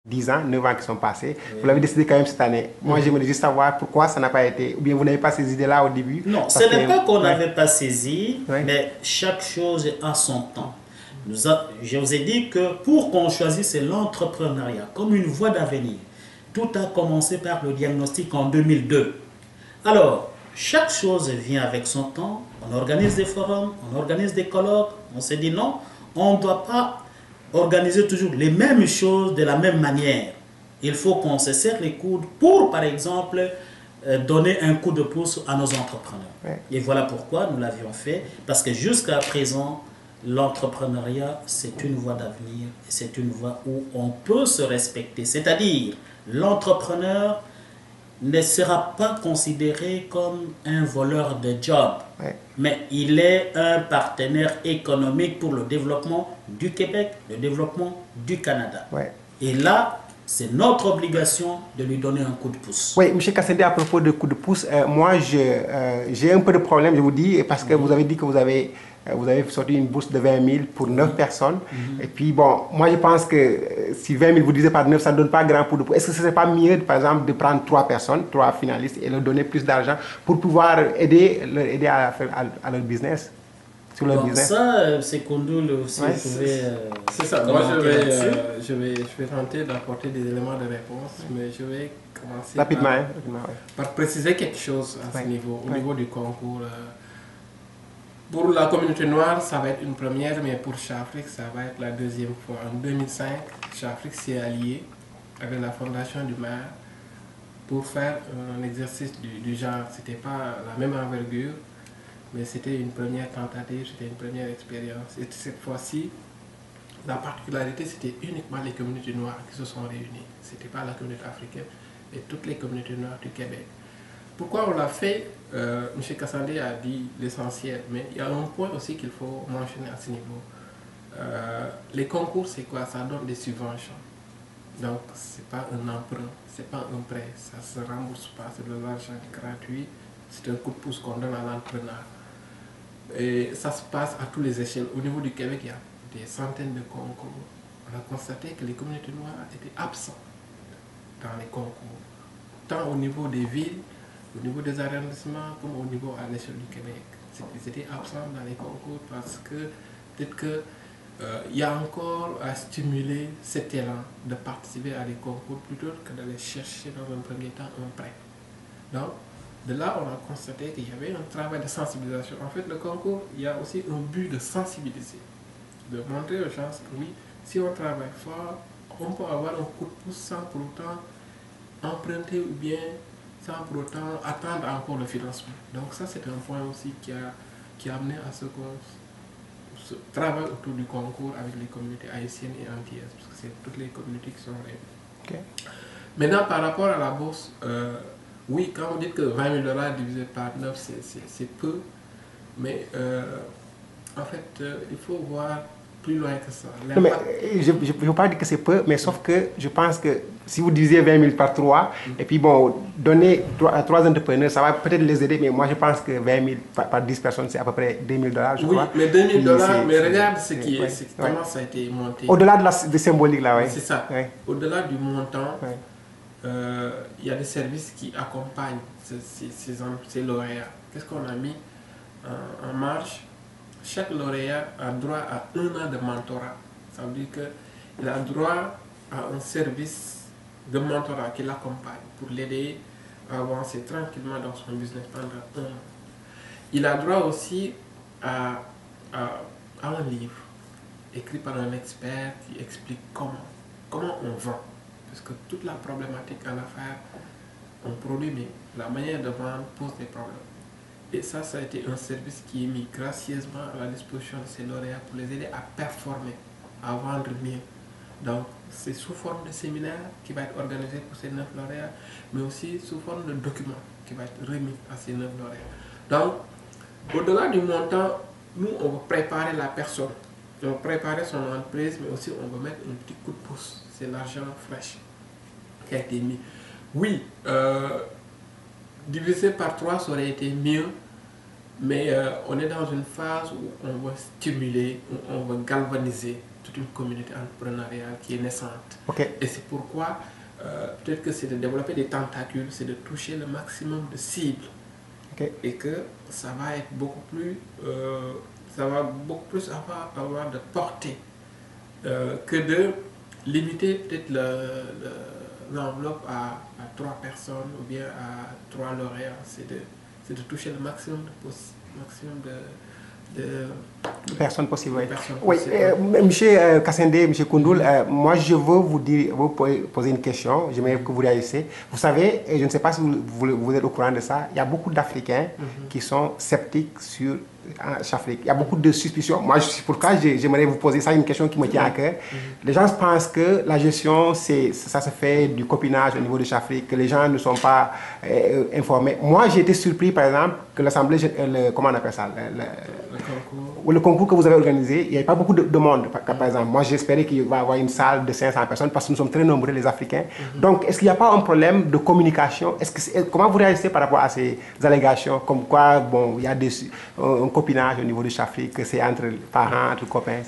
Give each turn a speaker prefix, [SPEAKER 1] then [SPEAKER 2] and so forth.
[SPEAKER 1] 10 ans, 9 ans qui sont passés. Oui. Vous l'avez décidé quand même cette année. Moi, j'aimerais juste savoir pourquoi ça n'a pas été, ou bien vous n'avez pas ces idées-là au début.
[SPEAKER 2] Non, ce n'est pas qu'on n'avait pas saisi, mais chaque chose a son temps. Je vous ai dit que pour qu'on choisisse l'entrepreneuriat comme une voie d'avenir, tout a commencé par le diagnostic en 2002. Alors, chaque chose vient avec son temps. On organise des forums, on organise des colloques. On s'est dit non, on ne doit pas organiser toujours les mêmes choses de la même manière. Il faut qu'on se serre les coudes pour, par exemple, donner un coup de pouce à nos entrepreneurs. Ouais. Et voilà pourquoi nous l'avions fait, parce que jusqu'à présent, l'entrepreneuriat, c'est une voie d'avenir, c'est une voie où on peut se respecter. C'est-à-dire, l'entrepreneur ne sera pas considéré comme un voleur de job, ouais. Mais il est un partenaire économique pour le développement du Québec, le développement du Canada. Ouais. Et là, c'est notre obligation de lui donner un coup de pouce.
[SPEAKER 1] Oui, M. Kassende, à propos de coup de pouce, moi, j'ai un peu de problème, je vous dis, parce que vous avez dit que vous avez sorti une bourse de 20 000 pour 9 personnes. Et puis, bon, moi, je pense que si 20 000 vous divisez par 9, ça ne donne pas grand coup de pouce. Est-ce que ce ne serait pas mieux, par exemple, de prendre 3 personnes, 3 finalistes, et leur donner plus d'argent pour pouvoir aider à leur business?
[SPEAKER 2] Bon, ça, c'est Koundoul aussi. Ouais,
[SPEAKER 3] c'est ça. Moi, je vais tenter d'apporter des éléments de réponse, mais je vais commencer par préciser quelque chose à ce niveau, au niveau du concours. Pour la communauté noire, ça va être une première, mais pour Chafrique, ça va être la deuxième fois. En 2005, Chafrique s'est allié avec la fondation du maire pour faire un exercice du genre. Ce n'était pas la même envergure, mais c'était une première tentative, c'était une première expérience. Et cette fois-ci, la particularité, c'était uniquement les communautés noires qui se sont réunies. Ce n'était pas la communauté africaine, mais toutes les communautés noires du Québec. Pourquoi on l'a fait? M. Kassende a dit l'essentiel, mais il y a un point aussi qu'il faut mentionner à ce niveau. Les concours, c'est quoi? Ça donne des subventions. Donc, ce n'est pas un emprunt, ce n'est pas un prêt, ça ne se rembourse pas, c'est de l'argent gratuit, c'est un coup de pouce qu'on donne à l'entrepreneur. Et ça se passe à tous les échelles. Au niveau du Québec, il y a des centaines de concours. On a constaté que les communautés noires étaient absentes dans les concours, tant au niveau des villes, au niveau des arrondissements, comme au niveau à l'échelle du Québec. Ils étaient absents dans les concours parce que peut-être qu'il y a encore à stimuler cet élan de participer à des concours plutôt que d'aller chercher dans un premier temps un prêt. Donc, de là, on a constaté qu'il y avait un travail de sensibilisation. En fait, le concours, il y a aussi un but de sensibiliser, de montrer aux gens que oui, si on travaille fort, on peut avoir un coup de pouce sans pour autant emprunter ou bien sans pour autant attendre encore le financement. Donc ça, c'est un point aussi qui a amené à ce qu'on se travaille autour du concours avec les communautés haïtiennes et antillaises, parce que c'est toutes les communautés qui sont réunies. Okay. Maintenant, par rapport à la bourse, oui, quand vous dites que 20 000 $ divisé par 9, c'est peu, mais en fait, il faut voir plus loin que ça.
[SPEAKER 1] Non, mais je ne veux pas dire que c'est peu, mais sauf que je pense que si vous divisez 20 000 par 3, et puis bon, donner à 3 entrepreneurs, ça va peut-être les aider, mais moi je pense que 20 000 par 10 personnes, c'est à peu près 2 000 $, je crois.
[SPEAKER 3] Oui, mais 2 000 $, mais regarde ce qui est, comment ça a été monté.
[SPEAKER 1] Au-delà de symbolique là, oui.
[SPEAKER 3] C'est ça. Ouais. Au-delà du montant, il y a des services qui accompagnent ces lauréats. Qu'est-ce qu'on a mis en marche? Chaque lauréat a droit à 1 an de mentorat. Ça veut dire qu'il a droit à un service de mentorat qui l'accompagne pour l'aider à avancer tranquillement dans son business pendant 1 an. Il a droit aussi à un livre écrit par un expert qui explique comment on vend. Parce que toute la problématique en affaires, on produit, mais la manière de vendre pose des problèmes. Et ça a été un service qui est mis gracieusement à la disposition de ces lauréats pour les aider à performer, à vendre mieux. Donc, c'est sous forme de séminaire qui va être organisé pour ces 9 lauréats, mais aussi sous forme de document qui va être remis à ces 9 lauréats. Donc, au-delà du montant, nous, on va préparer la personne. On va préparer son entreprise, mais aussi on va mettre un petit coup de pouce. C'est l'argent fraîche qui a été mis. Oui, divisé par 3, ça aurait été mieux, mais on est dans une phase où on va stimuler, où on va galvaniser toute une communauté entrepreneuriale qui est naissante.
[SPEAKER 1] Okay.
[SPEAKER 3] Et c'est pourquoi, peut-être que c'est de développer des tentacules, c'est de toucher le maximum de cibles.
[SPEAKER 1] Okay.
[SPEAKER 3] Et que ça va être beaucoup plus, avoir de portée que de limiter peut-être l'enveloppe à 3 personnes ou bien à 3 lauréats. C'est de toucher le maximum de
[SPEAKER 1] personnes possibles. Oui, monsieur Kassende, monsieur Koundoul, moi je veux vous poser une question, j'aimerais que vous réagissez. Vous savez, et je ne sais pas si vous êtes au courant de ça, il y a beaucoup d'Africains qui sont sceptiques sur l'Afrique. Il y a beaucoup de suspicions. Moi, pourquoi j'aimerais vous poser ça, une question qui me tient à cœur. Les gens pensent que la gestion, ça se fait du copinage au niveau de l'Afrique, que les gens ne sont pas informés. Moi, j'ai été surpris, par exemple, que l'Assemblée, comment on appelle ça, le concours que vous avez organisé, il n'y avait pas beaucoup de monde. Par exemple, moi, j'espérais qu'il va y avoir une salle de 500 personnes parce que nous sommes très nombreux, les Africains. Donc, est-ce qu'il n'y a pas un problème de communication? Comment vous réagissez par rapport à ces allégations, comme quoi, bon, il y a un copinage au niveau de l'Afrique, que c'est entre parents, entre copains?